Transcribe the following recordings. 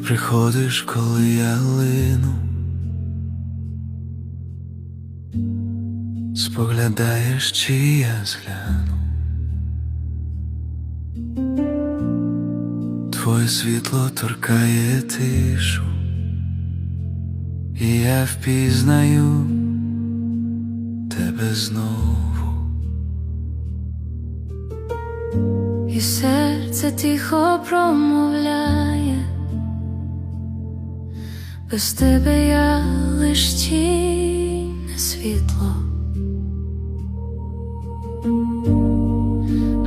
приходиш, коли я лину, споглядаєш, чи я згляну. Твоє світло торкає тишу, і я впізнаю тебе знову. І серце тихо промовляє: без тебе я лиш тінь, не світло.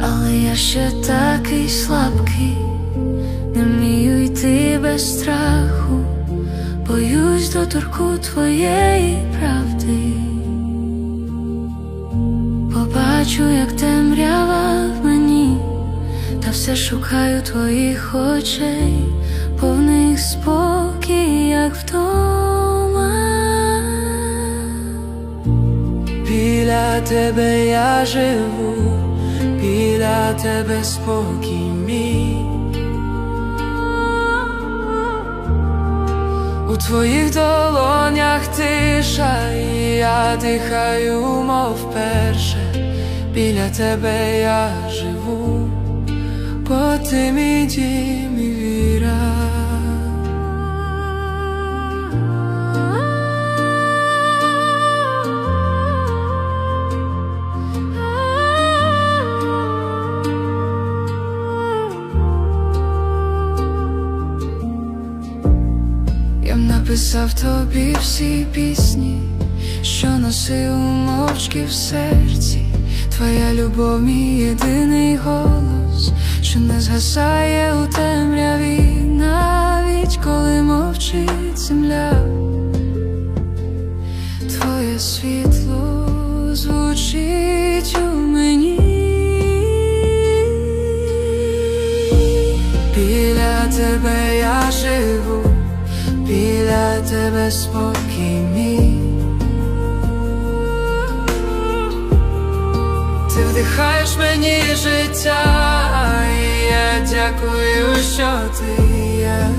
Але я ще такий слабкий, не вмію йти без страху, боюсь доторку твоєї правди. Побачу, як темрява в мені, та все шукаю твоїх очей, повних спокій, як вдома. Біля тебе я живу, біля тебе спокій мій. У твоїх долонях тиша, і я дихаю, мов перше. Біля тебе я живу, бо ти мій дім і віра. Я написав тобі всі пісні, що носив мовчки в серці. Твоя любов, мій єдиний голос, що не згасає у темряві, навіть коли мовчить земля. Твоє світло звучить у мені. Біля тебе я живу, біля тебе спокій мій. Ти вдихаєш мені життя, і я дякую, що ти є.